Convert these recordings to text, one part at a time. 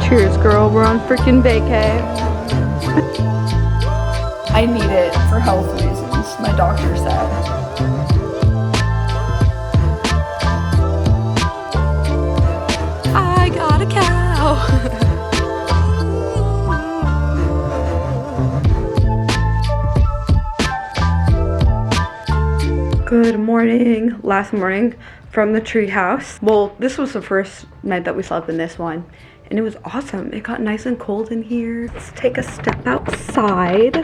Cheers, girl. We're on freaking vacay. I need it for health reasons, my doctor said. I got a cow. Good morning. Last morning from the treehouse. Well, this was the first night that we slept in this one, and it was awesome. It got nice and cold in here. Let's take a step outside.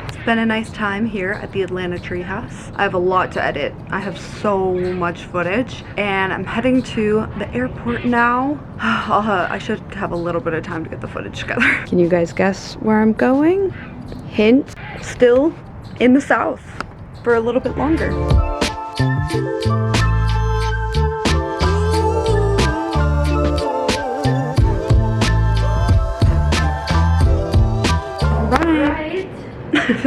It's been a nice time here at the Atlanta treehouse. I have a lot to edit. I have so much footage, and I'm heading to the airport now. I should have a little bit of time to get the footage together. Can you guys guess where I'm going? Hint, still in the South for a little bit longer. Right.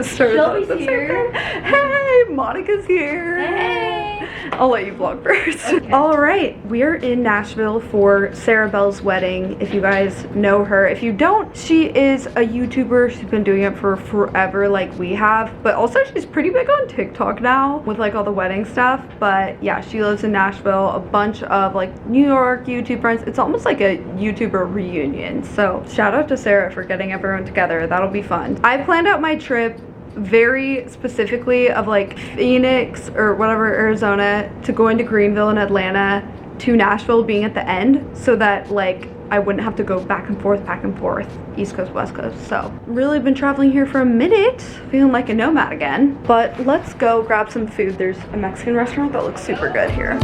Shelby's here. Hey, Monica's here. Hey. I'll let you vlog first. Okay. All right, we are in Nashville for Sarah Bell's wedding. If you guys know her, if you don't, she is a YouTuber. She's been doing it for forever, like we have. But also, she's pretty big on TikTok now with like all the wedding stuff. But yeah, she lives in Nashville. A bunch of like New York YouTube friends. It's almost like a YouTuber reunion. So shout out to Sarah for getting everyone together. That'll be fun. I planned out my trip very specifically of like Phoenix or whatever, Arizona, to going to Greenville and Atlanta to Nashville being at the end, so that like I wouldn't have to go back and forth, East Coast, West Coast. So really been traveling here for a minute, feeling like a nomad again. But let's go grab some food. There's a Mexican restaurant that looks super good here.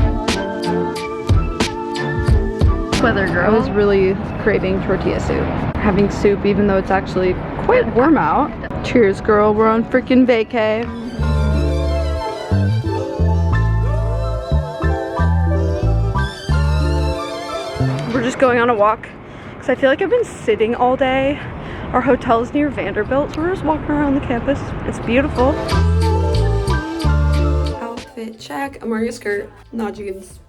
Weather girl. I was really craving tortilla soup. Having soup even though it's actually quite warm out. Cheers, girl. We're on freaking vacay. We're just going on a walk because I feel like I've been sitting all day. Our hotel's near Vanderbilt, so we're just walking around the campus. It's beautiful. Outfit check. I'm wearing a skirt, not jeans,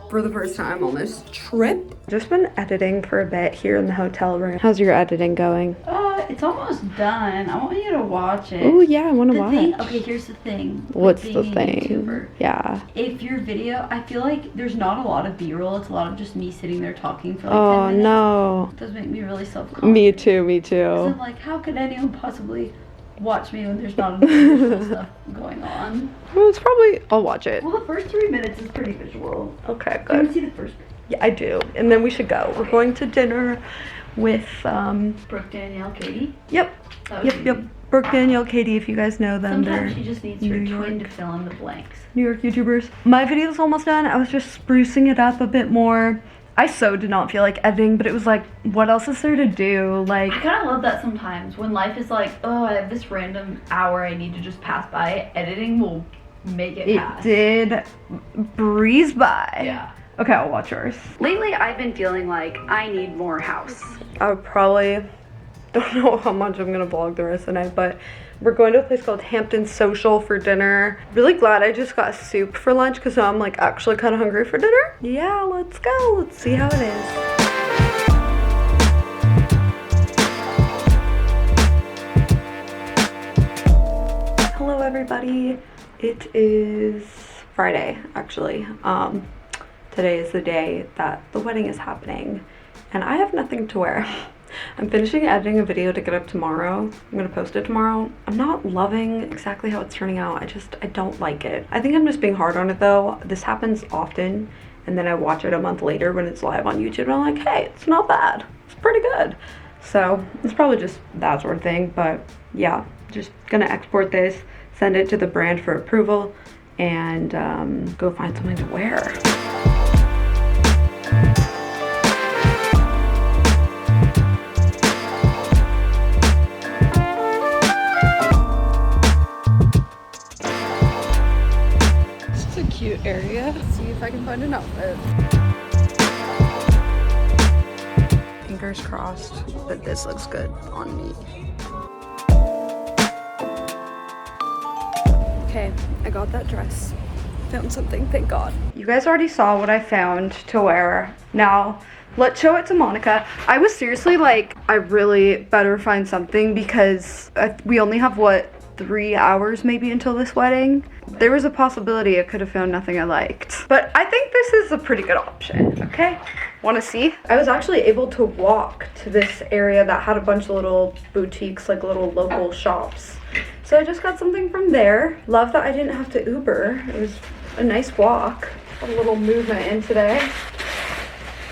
for the first time on this trip. Just been editing for a bit here in the hotel room. How's your editing going? It's almost done. I want you to watch it. Oh yeah, I want to watch. Okay, here's the thing. What's the thing? YouTuber. Yeah. If your video, I feel like there's not a lot of B-roll. It's a lot of just me sitting there talking for like 10 minutes. No. It does make me really self-conscious. Me too, me too. I'm like, how could anyone possibly watch me when there's not enough visual stuff going on? Well, it's probably, I'll watch it. Well, the first 3 minutes is pretty visual. Okay, Do you want good. to see the first? Yeah, I do. And then we should go. We're going to dinner with, Brooke, Danielle, Katie? Yep. Yep. Brooke, Danielle, Katie, if you guys know them. Sometimes she just needs her twin to fill in the blanks. New York YouTubers. My video's almost done. I was just sprucing it up a bit more. I so did not feel like editing, but it was like, what else is there to do? Like, I kind of love that sometimes when life is like, oh, I have this random hour I need to just pass by. Editing will make it pass. It did breeze by. Yeah. Okay, I'll watch yours. Lately, I've been feeling like I need more house. I probably don't know how much I'm gonna vlog the rest of the night, but we're going to a place called Hampton Social for dinner. Really glad I just got soup for lunch because now I'm like actually kind of hungry for dinner. Yeah, let's go. Let's see how it is. Hello everybody. It is Friday actually. Today is the day that the wedding is happening and I have nothing to wear. I'm finishing editing a video to get up tomorrow. I'm gonna post it tomorrow. I'm not loving exactly how it's turning out. I don't like it. I think I'm just being hard on it though. This happens often and then I watch it a month later when it's live on YouTube and I'm like, hey, it's not bad. It's pretty good. So it's probably just that sort of thing, but yeah, just gonna export this, send it to the brand for approval, and go find something to wear. It's a cute area. Let's see if I can find an outfit. Fingers crossed that this looks good on me. Okay, I got that dress. Found something, thank God. You guys already saw what I found to wear. Now, Let's show it to Monica. I was seriously like, I really better find something because we only have, what, 3 hours maybe until this wedding. There was a possibility I could have found nothing I liked. But I think this is a pretty good option, okay? Want to see? I was actually able to walk to this area that had a bunch of little boutiques, like little local shops. So I just got something from there. Love that I didn't have to Uber. It was a nice walk. Got a little movement in today.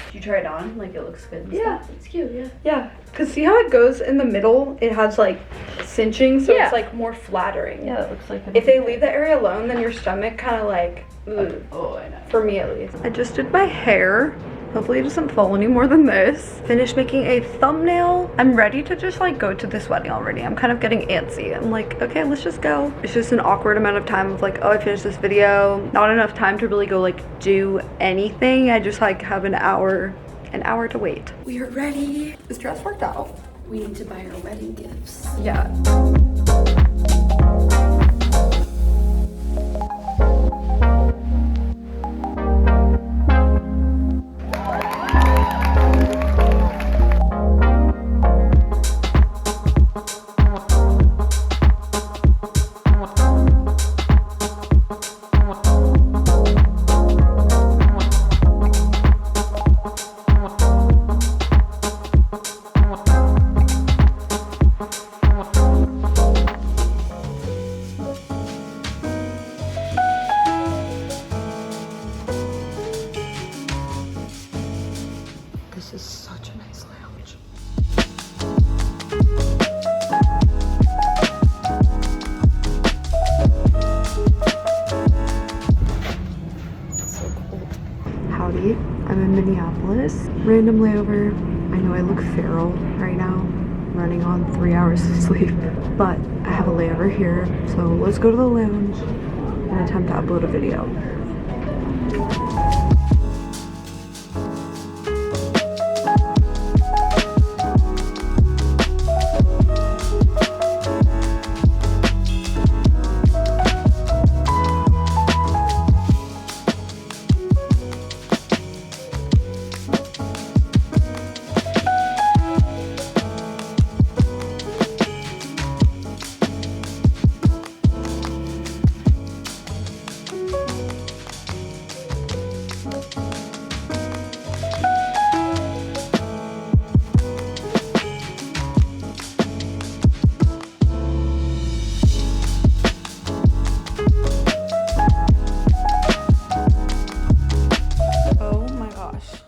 Did you try it on? Like, it looks good and Yeah. stuff? It's cute, yeah. Yeah, because see how it goes in the middle? It has like cinching, so Yeah. it's like more flattering. Yeah, it looks like If they leave the area alone, then your stomach kind of like, ugh. Oh, I know. For me at least. I just did my hair. Hopefully it doesn't fall any more than this. Finished making a thumbnail. I'm ready to just like go to this wedding already. I'm kind of getting antsy. I'm like, okay, let's just go. It's just an awkward amount of time of like, oh, I finished this video. Not enough time to really go like do anything. I just like have an hour to wait. We are ready. This dress worked out. We need to buy our wedding gifts. Yeah. This is such a nice lounge. So cold. Howdy, I'm in Minneapolis. Random layover. I know I look feral right now, running on 3 hours of sleep, but I have a layover here, so let's go to the lounge and attempt to upload a video.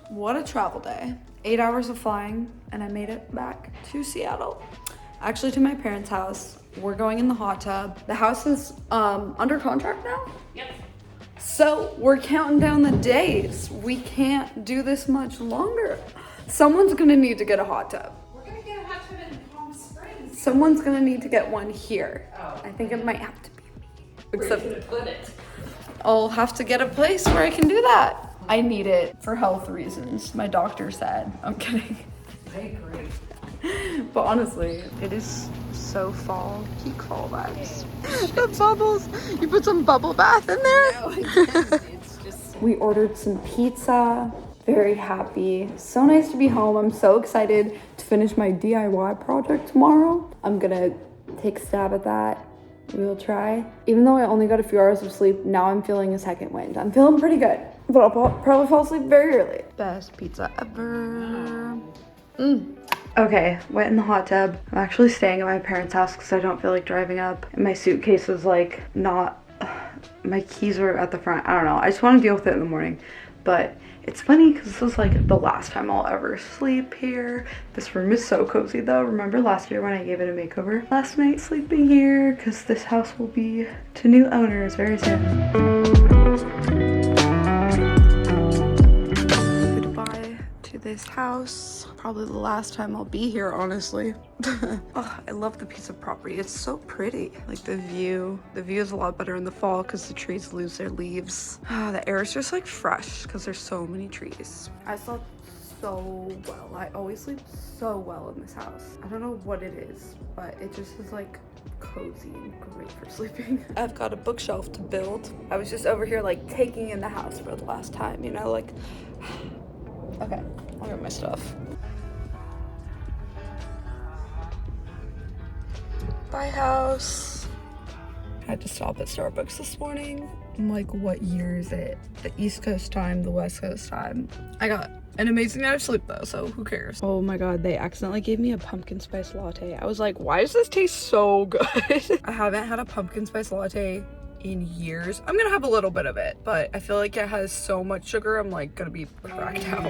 What a travel day. 8 hours of flying and I made it back to Seattle. Actually to my parents' house. We're going in the hot tub. The house is under contract now? Yep. So we're counting down the days. We can't do this much longer. Someone's gonna need to get a hot tub. We're gonna get a hot tub in Palm Springs. Someone's gonna need to get one here. Oh. I think it might have to be me. Where are you gonna put it? I'll have to get a place where I can do that. I need it for health reasons, my doctor said. I'm kidding. I agree. But honestly, it is so fall, peak fall vibes. The bubbles. You put some bubble bath in there? No, I didn't. It's just... We ordered some pizza. Very happy. So nice to be home. I'm so excited to finish my DIY project tomorrow. I'm gonna take a stab at that. We will try. Even though I only got a few hours of sleep, now I'm feeling a second wind. I'm feeling pretty good, but I'll probably fall asleep very early. Best pizza ever. Okay, went in the hot tub. I'm actually staying at my parents' house because I don't feel like driving up. And my suitcase is like not, my keys are at the front. I don't know. I just want to deal with it in the morning. But it's funny because this is like the last time I'll ever sleep here. This room is so cozy though. Remember last year when I gave it a makeover? Last night sleeping here because this house will be to new owners very soon. Goodbye to this house. Probably the last time I'll be here, honestly. Oh, I love the piece of property. It's so pretty. Like the view is a lot better in the fall because the trees lose their leaves. The air is just like fresh because there's so many trees. I slept so well. I always sleep so well in this house. I don't know what it is, but it just is like cozy and great for sleeping. I've got a bookshelf to build. I was just over here like taking in the house for the last time, you know, like Okay, I'll get my stuff. Bye, house. I had to stop at Starbucks this morning. I'm like, what year is it? The East Coast time, the West Coast time. I got an amazing night of sleep though, so who cares? Oh my god, they accidentally gave me a pumpkin spice latte. I was like, why does this taste so good? I haven't had a pumpkin spice latte in years. I'm gonna have a little bit of it, but I feel like it has so much sugar, I'm like gonna be cracked out.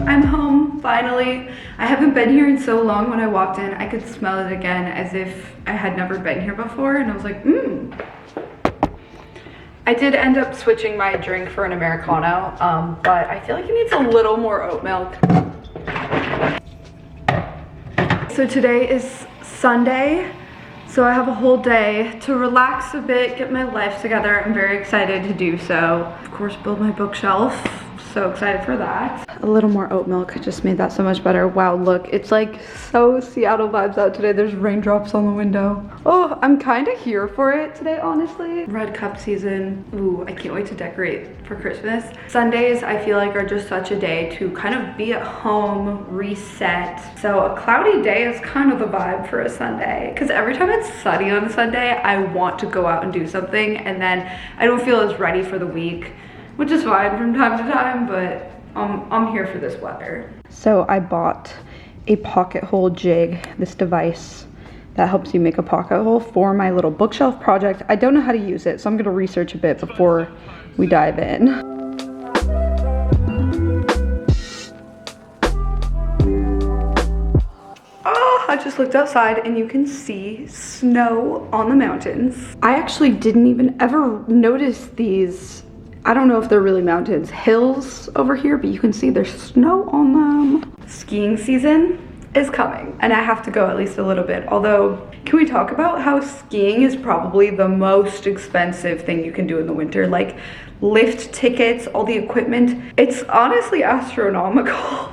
I'm home, finally. I haven't been here in so long. When I walked in, I could smell it again as if I had never been here before, and I was like, I did end up switching my drink for an Americano, but I feel like it needs a little more oat milk. So today is Sunday, so I have a whole day to relax a bit, get my life together. I'm very excited to do so. Of course, build my bookshelf. So excited for that. A little more oat milk just made that so much better. Wow, look, it's like so Seattle vibes out today. There's raindrops on the window. Oh, I'm kind of here for it today, honestly. Red cup season. Ooh, I can't wait to decorate for Christmas. Sundays, I feel like, are just such a day to kind of be at home, reset. So a cloudy day is kind of the vibe for a Sunday, because every time it's sunny on a Sunday, I want to go out and do something, and then I don't feel as ready for the week, which is fine from time to time, but I'm here for this weather. So I bought a pocket hole jig, this device that helps you make a pocket hole for my little bookshelf project. I don't know how to use it, so I'm gonna research a bit before we dive in. Oh, I just looked outside and you can see snow on the mountains. I actually didn't even ever notice these, I don't know if they're really mountains, hills over here, but you can see there's snow on them. Skiing season is coming and I have to go at least a little bit. Although, can we talk about how skiing is probably the most expensive thing you can do in the winter? Like lift tickets, all the equipment, it's honestly astronomical.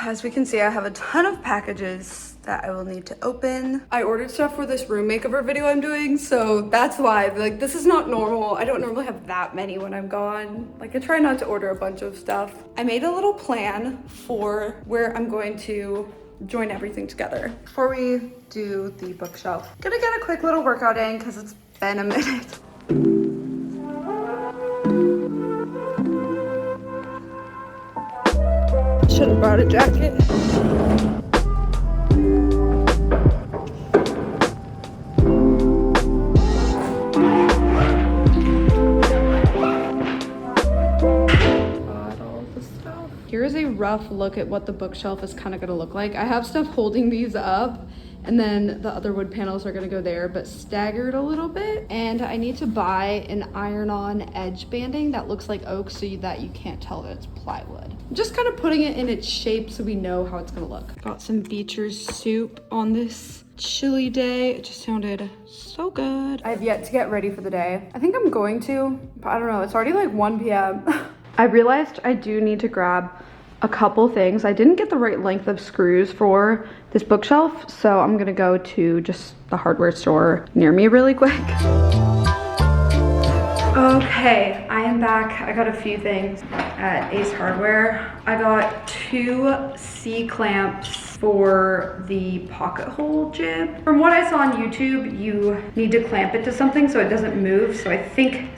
As we can see, I have a ton of packages that I will need to open. I ordered stuff for this room makeover video I'm doing, so that's why, like, this is not normal. I don't normally have that many when I'm gone. Like, I try not to order a bunch of stuff. I made a little plan for where I'm going to join everything together. Before we do the bookshelf, I'm gonna get a quick little workout in because it's been a minute. Should have brought a jacket. Here is a rough look at what the bookshelf is kind of going to look like. I have stuff holding these up, and then the other wood panels are going to go there, but staggered a little bit. And I need to buy an iron-on edge banding that looks like oak so that you can't tell that it's plywood. I'm just kind of putting it in its shape so we know how it's going to look. Got some Beecher's soup on this chilly day. It just sounded so good. I have yet to get ready for the day. I think I'm going to, but I don't know. It's already like 1 p.m. I realized I do need to grab a couple things. I didn't get the right length of screws for this bookshelf, so I'm gonna go to just the hardware store near me really quick. Okay, I am back. I got a few things at Ace Hardware. I got 2 C-clamps for the pocket hole jib. From what I saw on YouTube, you need to clamp it to something so it doesn't move, so I think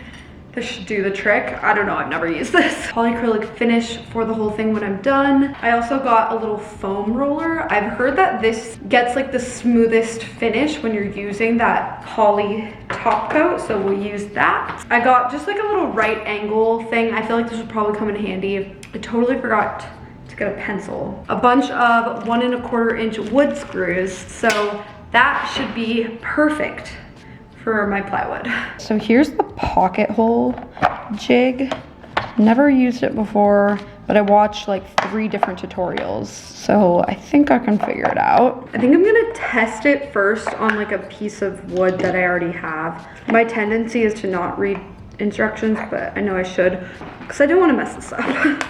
this should do the trick. I don't know, I've never used this. Polyacrylic finish for the whole thing when I'm done. I also got a little foam roller. I've heard that this gets like the smoothest finish when you're using that poly top coat, so we'll use that. I got just like a little right angle thing. I feel like this would probably come in handy. I totally forgot to get a pencil. A bunch of 1 1/4 inch wood screws, so that should be perfect for my plywood. So here's the pocket hole jig. Never used it before, but I watched like 3 different tutorials, so I think I can figure it out. I think I'm gonna test it first on like a piece of wood that I already have. My tendency is to not read instructions, but I know I should because I don't want to mess this up.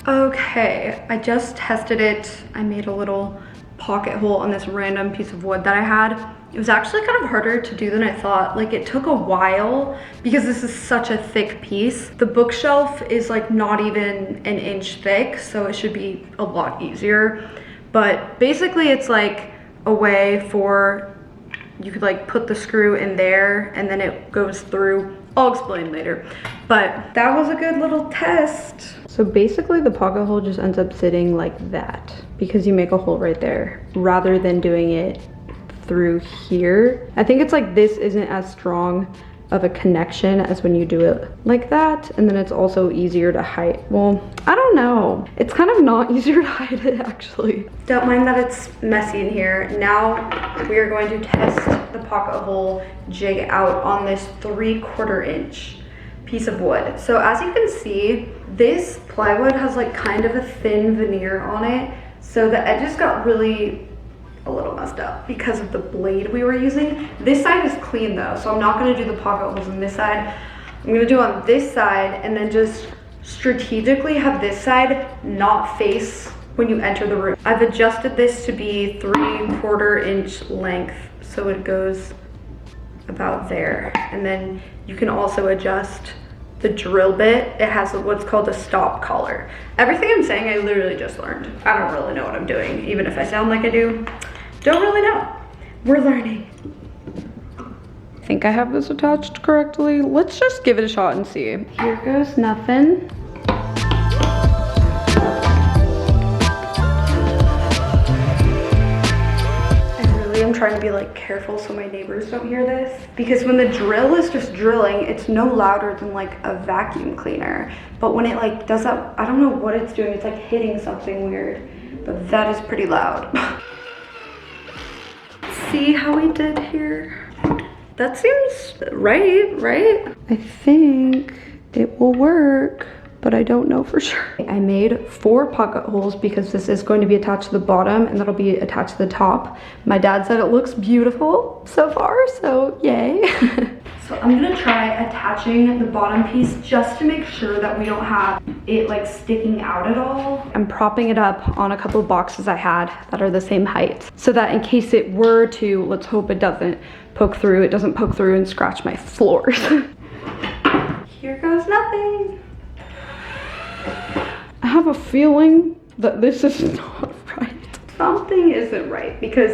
Okay, I just tested it. I made a little pocket hole on this random piece of wood that I had. It was actually kind of harder to do than I thought. Like it took a while because this is such a thick piece. The bookshelf is like not even an inch thick, so it should be a lot easier. But basically it's like a way for, you could like put the screw in there and then it goes through. I'll explain later. But that was a good little test. So basically the pocket hole just ends up sitting like that because you make a hole right there rather than doing it through here. I think it's like this isn't as strong of a connection as when you do it like that, and then it's also easier to hide. Well, I don't know. It's kind of not easier to hide it actually. Don't mind that it's messy in here. Now we are going to test the pocket hole jig out on this 3/4 inch piece of wood. So as you can see, this plywood has like kind of a thin veneer on it, so the edges got really a little messed up because of the blade we were using. This side is clean though, so I'm not going to do the pocket holes on this side. I'm going to do on this side and then just strategically have this side not face when you enter the room. I've adjusted this to be 3/4 inch length, so it goes about there. And then you can also adjust the drill bit. It has what's called a stop collar. Everything I'm saying I literally just learned. I don't really know what I'm doing, even if I sound like I do. Don't really know. We're learning. I think I have this attached correctly. Let's just give it a shot and see. Here goes nothing. I'm trying to be like careful so my neighbors don't hear this, because when the drill is just drilling, it's no louder than like a vacuum cleaner, but when it like does that, I don't know what it's doing, it's like hitting something weird, but that is pretty loud. See how we did here? That seems right? I think it will work, but I don't know for sure. I made 4 pocket holes because this is going to be attached to the bottom and that'll be attached to the top. My dad said it looks beautiful so far, so yay. So I'm gonna try attaching the bottom piece just to make sure that we don't have it like sticking out at all. I'm propping it up on a couple of boxes I had that are the same height, so that in case it were to, let's hope it doesn't poke through, it doesn't poke through and scratch my floors. Here goes nothing. I have a feeling that this is not right. Something isn't right because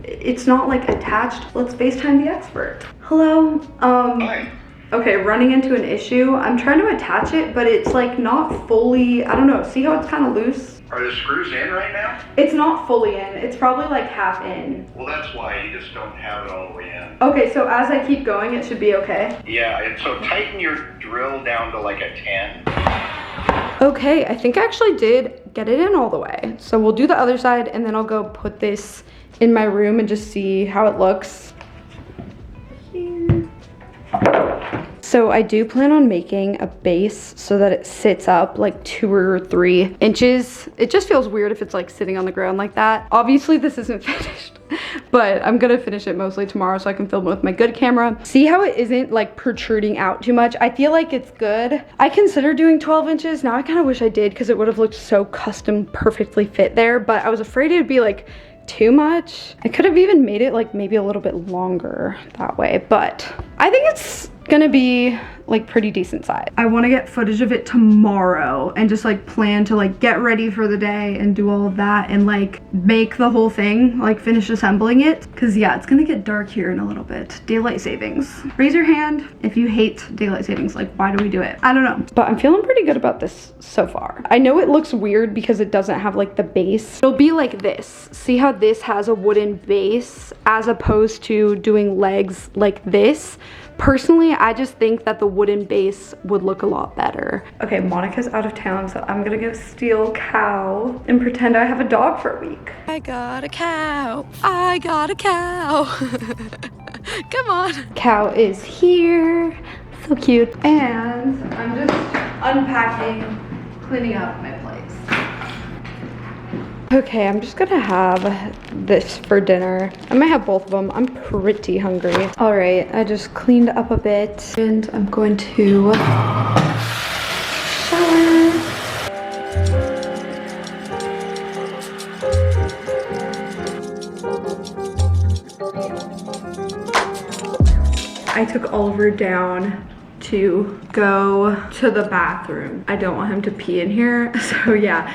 it's not like attached. Let's FaceTime the expert. Hello? Hi. Okay, running into an issue. I'm trying to attach it, but it's like not fully, I don't know. See how it's kind of loose? Are the screws in right now? It's not fully in. It's probably like half in. Well, that's why you just don't have it all the way in. Okay, so as I keep going, it should be okay. Yeah, and so tighten your drill down to like a 10. Okay, I think I actually did get it in all the way. So we'll do the other side and then I'll go put this in my room and just see how it looks. Here. So I do plan on making a base so that it sits up like 2 or 3 inches. It just feels weird if it's like sitting on the ground like that. Obviously this isn't finished, but I'm gonna finish it mostly tomorrow so I can film it with my good camera. See how it isn't like protruding out too much? I feel like it's good. I considered doing 12 inches. Now I kind of wish I did because it would have looked so custom perfectly fit there, but I was afraid it would be like too much. I could have even made it like maybe a little bit longer that way, but I think it's gonna be like pretty decent size. I want to get footage of it tomorrow and just like plan to like get ready for the day and do all of that and like make the whole thing, like finish assembling it, because yeah, it's gonna get dark here in a little bit. Daylight savings. Raise your hand if you hate daylight savings. Like, why do we do it? I don't know, but I'm feeling pretty good about this so far. I know it looks weird because it doesn't have like the base. It'll be like this. See how this has a wooden base as opposed to doing legs like this? Personally, I just think that the wooden base would look a lot better. Okay, Monica's out of town, so I'm gonna go steal Cow and pretend I have a dog for a week. I got a cow. I got a cow. Come on. Cow is here. So cute. And I'm just unpacking, cleaning up my place. Okay, I'm just gonna have this for dinner. I might have both of them. I'm pretty hungry. All right, I just cleaned up a bit and I'm going to shower. I took Oliver down to go to the bathroom. I don't want him to pee in here, so yeah.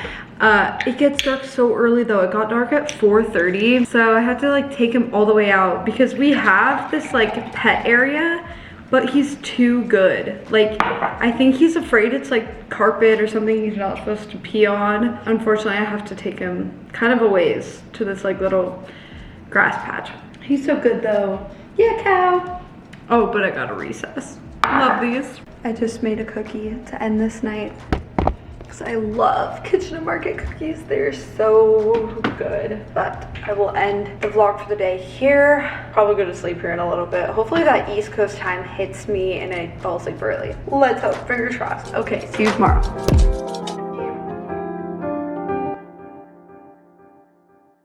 It gets dark so early though. It got dark at 4:30, so I had to like take him all the way out because we have this like pet area, but he's too good. Like, I think he's afraid it's like carpet or something he's not supposed to pee on. Unfortunately, I have to take him kind of a ways to this like little grass patch. He's so good though. Yeah, cow. Oh, but I got a recess. Love these. I just made a cookie to end this night because I love Kitchen and Market cookies. They're so good. But I will end the vlog for the day here. Probably go to sleep here in a little bit. Hopefully that East Coast time hits me and I fall asleep early. Let's hope. Fingers crossed. Okay, see you tomorrow.